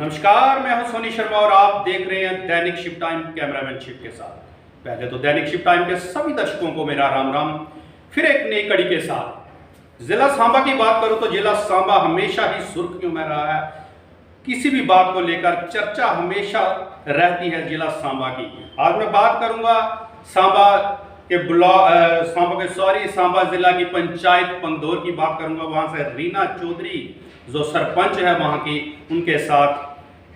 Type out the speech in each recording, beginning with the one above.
नमस्कार, मैं हूं सोनी शर्मा और आप देख रहे हैं दैनिक शिफ्ट टाइम कैमरामैन शिफ्ट के साथ। पहले तो दैनिक शिफ्ट टाइम के सभी दर्शकों को मेरा राम राम। फिर एक नई कड़ी के साथ जिला सांबा की बात करूं तो जिला सांबा हमेशा ही सुर्खियों में रहा है। किसी भी बात को लेकर चर्चा हमेशा रहती है जिला सांबा की। आज मैं बात करूंगा सांबा के सांबा जिला की पंचायत पंगदौर की बात करूंगा। वहां से रीना चौधरी जो सरपंच है वहां की, उनके साथ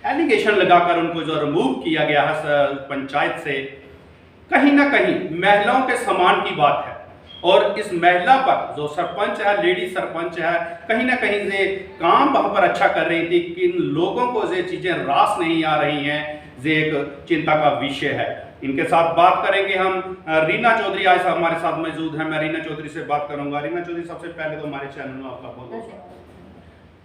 एलिगेशन लगाकर उनको जो रिमूव किया गया है पंचायत से, कहीं ना कहीं महिलाओं के सम्मान की बात है। और इस महिला पर जो सरपंच है, लेडी सरपंच है, कहीं ना कहीं से काम वहां पर अच्छा कर रही थी, किन लोगों को ये चीजें रास नहीं आ रही हैं, ये एक चिंता का विषय है। इनके साथ बात करेंगे हम। रीना चौधरी आज हमारे साथ मौजूद है। मैं रीना चौधरी से बात करूंगा। रीना चौधरी, सबसे पहले तो हमारे चैनल में आपका बहुत बहुत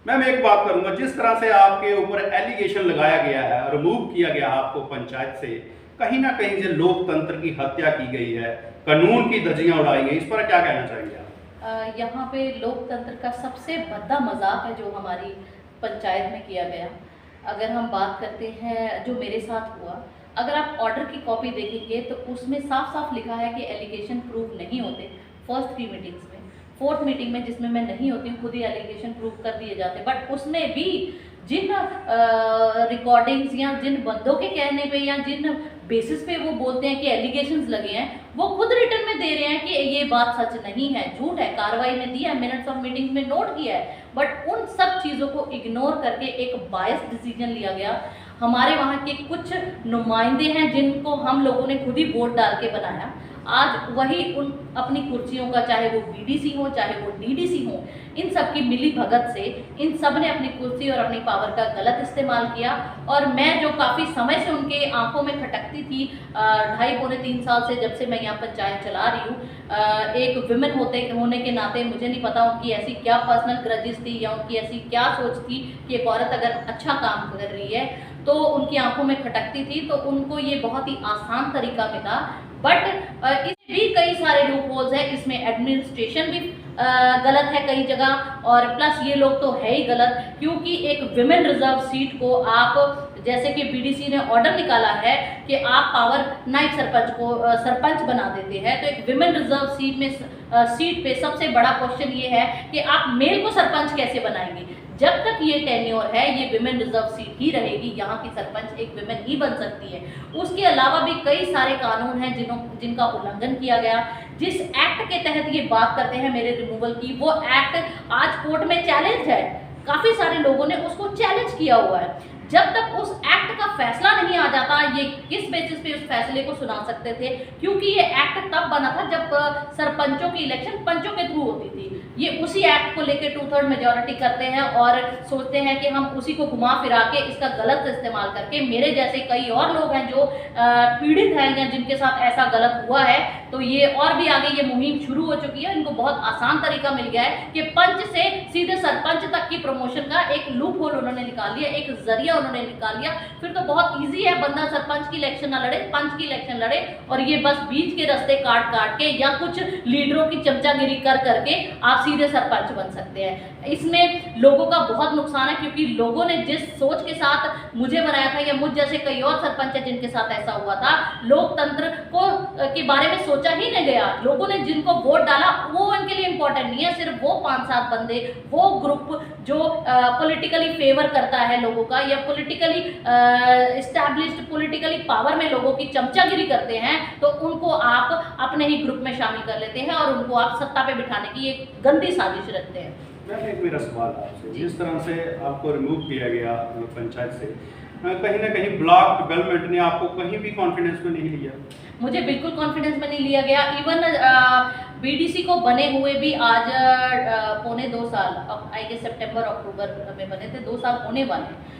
मैम एक बात करूंगा, जिस तरह से आपके ऊपर एलिगेशन लगाया गया है, रिमूव किया गया आपको पंचायत से, कहीं ना कहीं से लोकतंत्र की हत्या की गई है, कानून की धज्जियां उड़ाई गई, इस पर क्या कहना चाहेंगे आप? यहाँ पे लोकतंत्र का सबसे भद्दा मजाक है जो हमारी पंचायत में किया गया। अगर हम बात करते हैं जो मेरे साथ हुआ, अगर आप ऑर्डर की कॉपी देखेंगे तो उसमें साफ साफ लिखा है कि एलिगेशन प्रूव नहीं होते। फर्स्ट 3 मीटिंग्स में, 4th मीटिंग में जिसमें मैं नहीं होती हूँ, खुद ही एलिगेशन प्रूव कर दिए जाते। बट उसमें भी जिन रिकॉर्डिंग्स या जिन बंदों के कहने पे या जिन बेसिस पे वो बोलते हैं कि एलिगेशंस लगे हैं, वो खुद रिटर्न में दे रहे हैं कि ये बात सच नहीं है, झूठ है, कार्रवाई में दिया है, मिनट्स ऑफ मीटिंग में नोट किया है। बट उन सब चीज़ों को इग्नोर करके एक बायस डिसीजन लिया गया। हमारे वहाँ के कुछ नुमाइंदे हैं जिनको हम लोगों ने खुद ही वोट डाल के बनाया, आज वही उन अपनी कुर्सियों का, चाहे वो बीडीसी हो चाहे वो डीडीसी हो, इन सब की मिली भगत से इन सब ने अपनी कुर्सी और अपनी पावर का गलत इस्तेमाल किया। और मैं जो काफ़ी समय से उनके आंखों में खटकती थी, 2.5-3 साल से जब से मैं यहाँ पंचायत चला रही हूँ, एक विमेन होने के नाते मुझे नहीं पता उनकी ऐसी क्या पर्सनल ग्रजेस थी या उनकी ऐसी क्या सोच थी कि एक औरत अगर अच्छा काम कर रही है तो उनकी आंखों में खटकती थी, तो उनको ये बहुत ही आसान तरीका मिला। बट इसमें भी कई सारे लूप होल्स हैं, इसमें एडमिनिस्ट्रेशन भी गलत है कई जगह, और प्लस ये लोग तो है ही गलत, क्योंकि एक विमेन रिजर्व सीट को आप, जैसे कि बीडीसी ने ऑर्डर निकाला है कि आप पावर नाइट सरपंच को सरपंच बना देते हैं, तो एक विमेन रिजर्व सीट पे सबसे बड़ा क्वेश्चन ये है कि आप मेल को सरपंच कैसे बनाएंगे। जब तक ये टेन्योर है, ये विमेन रिजर्व सीट ही रहेगी, यहाँ की सरपंच एक विमेन ही बन सकती है। उसके अलावा भी कई सारे कानून हैं जिनका उल्लंघन किया गया। जिस एक्ट के तहत ये बात करते हैं मेरे रिमूवल की, वो एक्ट आज कोर्ट में चैलेंज है। काफ़ी सारे लोगों ने उसको चैलेंज किया हुआ है। जब तक उस एक्ट का फैसला नहीं आ जाता, ये किस बेसिस पे उस फैसले को सुना सकते थे, क्योंकि ये एक्ट तब बना था जब सरपंचों की इलेक्शन पंचों के थ्रू होती थी। ये उसी एक्ट को लेकर 2/3 मेजोरिटी करते हैं और सोचते हैं कि हम उसी को घुमा फिरा के इसका गलत इस्तेमाल करके, मेरे जैसे कई और लोग हैं जो पीड़ित हैं या जिनके साथ ऐसा गलत हुआ है, तो ये और भी आगे ये मुहिम शुरू हो चुकी है। इनको बहुत आसान तरीका मिल गया है कि पंच से सीधे सरपंच तक की प्रमोशन का एक लूप होल उन्होंने निकाल लिया, एक जरिया उन्होंने निकाल लिया। फिर तो बहुत इजी है, बंदा सरपंच की इलेक्शन ना लड़े, पंच की इलेक्शन लड़े, और ये बस बीच के रास्ते काट के या कुछ लीडरों की चमचागिरी कर करके आप सीधे सरपंच बन सकते हैं। इसमें लोगों का बहुत नुकसान है, क्योंकि लोगों ने जिस सोच के साथ मुझे बनाया था या मुझ जैसे कई और सरपंच है जिनके साथ ऐसा हुआ था, लोकतंत्र के बारे में सोचा ही नहीं गया। लोगों ने जिनको वोट डाला वो उनके लिए इंपॉर्टेंट नहीं है, सिर्फ वो 5-7 बंदे, वो ग्रुप जो पॉलिटिकली फेवर करता है लोगों का, या पॉलिटिकली एस्टैब्लिश्ड पॉलिटिकली पावर में लोगों की चमचागिरी करते हैं, तो उनको आप अपने ही ग्रुप में शामिल कर लेते हैं और उनको आप सत्ता पे बिठाने की एक गंदी साजिश रखते हैं। एक मेरा सवाल आपसे, जिस तरह से आपको रिमूव किया गया पंचायत से, कहीं ना कहीं ब्लॉक डेवलपमेंट ने आपको कहीं भी कॉन्फिडेंस में नहीं लिया? मुझे बिल्कुल कॉन्फिडेंस में नहीं लिया गया। इवन बीडीसी को बने हुए भी आज 2.25 साल, आई गेस सितंबर अक्टूबर में बने थे, 2 साल होने वाले।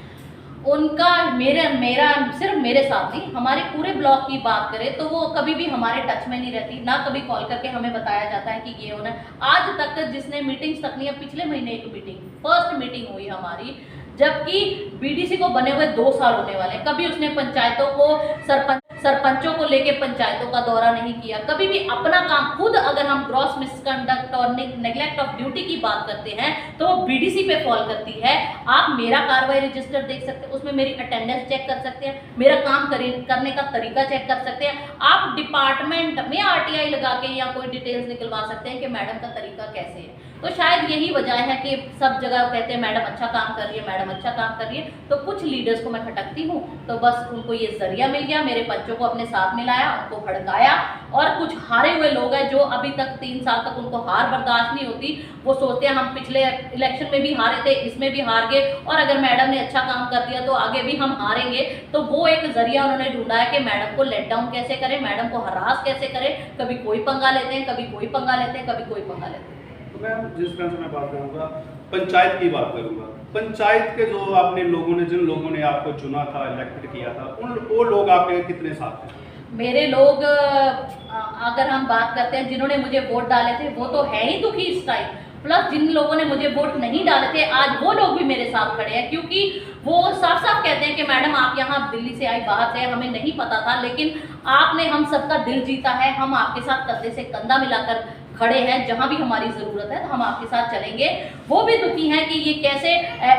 उनका मेरा सिर्फ मेरे साथ नहीं, हमारे पूरे ब्लॉक की बात करें तो वो कभी भी हमारे टच में नहीं रहती, ना कभी कॉल करके हमें बताया जाता है कि ये होना है। आज तक जिसने मीटिंग्स तक नहीं, पिछले महीने एक मीटिंग, फर्स्ट मीटिंग हुई हमारी, जबकि बीडीसी को बने हुए 2 साल होने वाले, कभी उसने पंचायतों को, सरपंच सरपंचों को लेके पंचायतों का दौरा नहीं किया, कभी भी अपना काम खुद, अगर हम ग्रॉस मिसकंडक्ट और नेग्लेक्ट ऑफ ड्यूटी की बात करते हैं तो वो बीडीसी पे फॉल करती है। आप मेरा कार्रवाई रजिस्टर देख सकते हैं, उसमें मेरी अटेंडेंस चेक कर सकते हैं, मेरा काम करने का तरीका चेक कर सकते हैं। आप डिपार्टमेंट में आरटीआई लगा के या कोई डिटेल्स निकलवा सकते हैं कि मैडम का तरीका कैसे है। तो शायद यही वजह है कि सब जगह कहते हैं मैडम अच्छा काम कर रही है, मैडम अच्छा काम कर रही है। तो कुछ लीडर्स को मैं खटकती हूँ तो बस उनको ये जरिया मिल गया, मेरे बच्चों को अपने साथ मिलाया, उनको भड़काया। और कुछ हारे हुए लोग हैं जो अभी तक 3 साल तक उनको हार बर्दाश्त नहीं होती, वो सोचते हैं हम पिछले इलेक्शन में भी हारे थे, इसमें भी हार गए, और अगर मैडम ने अच्छा काम कर दिया तो आगे भी हम हारेंगे। तो वो एक जरिया उन्होंने ढूंढा है कि मैडम को लेट डाउन कैसे करें, मैडम को हरास कैसे करें। कभी कोई पंगा लेते हैं, कभी कोई पंगा लेते हैं, कभी कोई पंगा लेते हैं। तो मैं जिस तरह से मैं बात करूँगा, पंचायत की बात करूँगा, पंचायत के जो आपने लोगों ने, जिन लोगों ने आपको चुना था, इलेक्टेड किया था, वो लोग आपके कितने साथ हैं? मेरे लोग अगर हम बात करते हैं जिन्होंने मुझे वोट डाले थे वो तो है ही दुखी इस टाइम, प्लस जिन लोगों ने मुझे वोट नहीं डाले थे आज वो लोग भी मेरे साथ खड़े हैं, क्योंकि वो साफ साफ कहते हैं कि मैडम आप यहाँ दिल्ली से आई, बाहर से, हमें नहीं पता था, लेकिन आपने हम सबका दिल जीता है, हम आपके साथ कंधे से कंधा मिलाकर खड़े हैं, जहां भी हमारी ज़रूरत है तो हम आपके साथ चलेंगे। वो भी दुखी हैं कि ये कैसे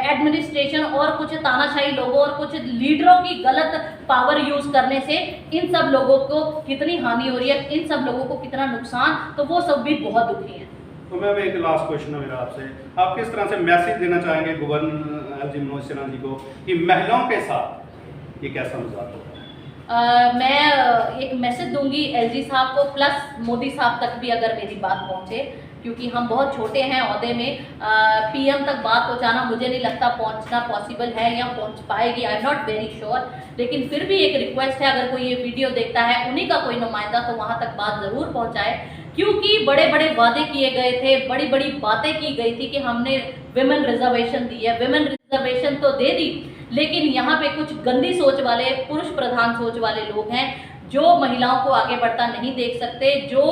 एडमिनिस्ट्रेशन और कुछ तानाशाही लोगों और कुछ लीडरों की गलत पावर यूज़ करने से इन सब लोगों को कितनी हानि हो रही है, इन सब लोगों को कितना नुकसान, तो वो सब भी बहुत दुखी हैं। तो मैम एक लास्ट क्वेश्चन है मेरा आपसे, आप किस तरह से मैसेज देना चाहेंगे गवर्नर एलजी मनोज सिन्हा जी को कि महिलाओं के साथ ये कैसा मजाक होता है? मैं एक मैसेज दूंगी एलजी साहब को, प्लस मोदी साहब तक भी अगर मेरी बात पहुंचे, क्योंकि हम बहुत छोटे हैं ओहदे में। पीएम तक बात पहुंचाना मुझे नहीं लगता पहुंचना पॉसिबल है या पहुंच पाएगी, I am not very sure, लेकिन फिर भी एक रिक्वेस्ट है, अगर कोई ये वीडियो देखता है उन्हीं का कोई नुमाइंदा तो वहां तक बात ज़रूर पहुंचाए, क्योंकि बड़े बड़े वादे किए गए थे, बड़ी बड़ी बातें की गई थी कि हमने विमेन रिजर्वेशन दी है, विमेन रिजर्वेशन तो दे दी, लेकिन यहाँ पे कुछ गंदी सोच वाले, पुरुष प्रधान सोच वाले लोग हैं जो महिलाओं को आगे बढ़ता नहीं देख सकते, जो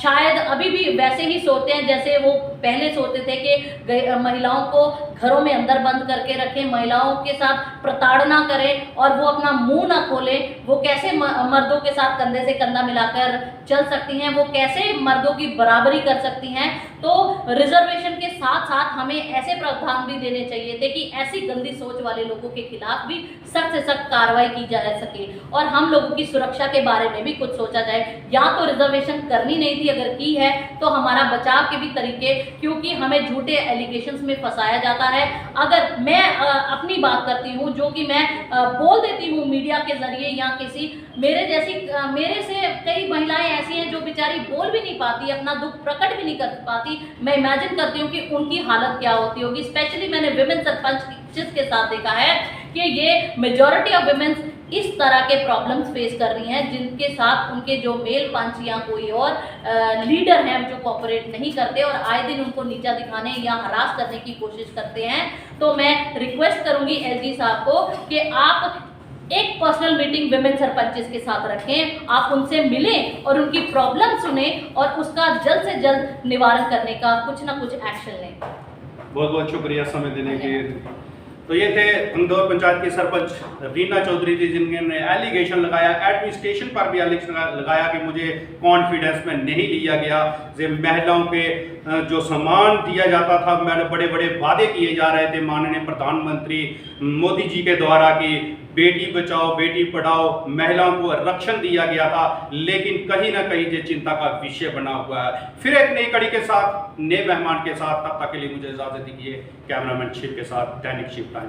शायद अभी भी वैसे ही सोचते हैं जैसे वो पहले सोचते थे कि महिलाओं को घरों में अंदर बंद करके रखें, महिलाओं के साथ प्रताड़ना करें और वो अपना मुंह ना खोलें, वो कैसे मर्दों के साथ कंधे से कंधा मिलाकर चल सकती हैं, वो कैसे मर्दों की बराबरी कर सकती हैं। तो रिजर्वेशन के साथ साथ हमें ऐसे प्रावधान भी देने चाहिए थे कि ऐसी गंदी सोच वाले लोगों के खिलाफ भी सख्त से सख्त कार्रवाई की जा सके और हम लोगों की सुरक्षा के बारे में भी कुछ सोचा जाए। या तो रिजर्वेशन करनी नहीं थी, अगर की है तो हमारा बचाव के भी तरीके, क्योंकि हमें झूठे एलिगेशंस में फंसाया जाता है। अगर मैं अपनी बात करती हूँ, जो कि मैं बोल देती हूँ मीडिया के जरिए या किसी मेरे से कई महिलाएं ऐसी हैं जो बेचारी बोल भी नहीं पाती, अपना दुख प्रकट भी नहीं कर पाती। मैं इमेजिन करती हूँ कि उनकी हालत क्या होती होगी। स्पेशली मैंने विमेन सरपंच के साथ देखा है कि ये मेजॉरिटी ऑफ विमेन्स इस तरह के प्रॉब्लम्स फेस कर रही हैं, जिनके साथ उनके जो मेल पंच या कोई और लीडर हैं जो कोऑपरेट नहीं करते और आए दिन उनको नीचा दिखाने या हरास करने की कोशिश करते हैं। तो मैं रिक्वेस्ट करूंगी एलजी साहब को कि आप एक पर्सनल मीटिंग विमेन सरपंचेस के साथ रखें, आप उनसे मिलें और उनकी प्रॉब्लम सुने और उसका जल्द से जल्द निवारण करने का कुछ ना कुछ एक्शन लें। बहुत बहुत शुक्रिया समय देने के। तो ये थे इंदौर पंचायत की सरपंच रीना चौधरी जी, जिन्होंने एलिगेशन लगाया, एडमिनिस्ट्रेशन पर भी एलिगेशन लगाया कि मुझे कॉन्फिडेंस में नहीं लिया गया, जे महिलाओं के जो सम्मान दिया जाता था, बड़े बड़े वादे किए जा रहे थे माननीय प्रधानमंत्री मोदी जी के द्वारा कि बेटी बचाओ बेटी पढ़ाओ, महिलाओं को आरक्षण दिया गया था, लेकिन कहीं ना कहीं ये चिंता का विषय बना हुआ है। फिर एक नई कड़ी के साथ, नए मेहमान के साथ, तब तक के लिए मुझे इजाजत दीजिए। कैमरामैन शिव के साथ, दैनिक शिव टाइम।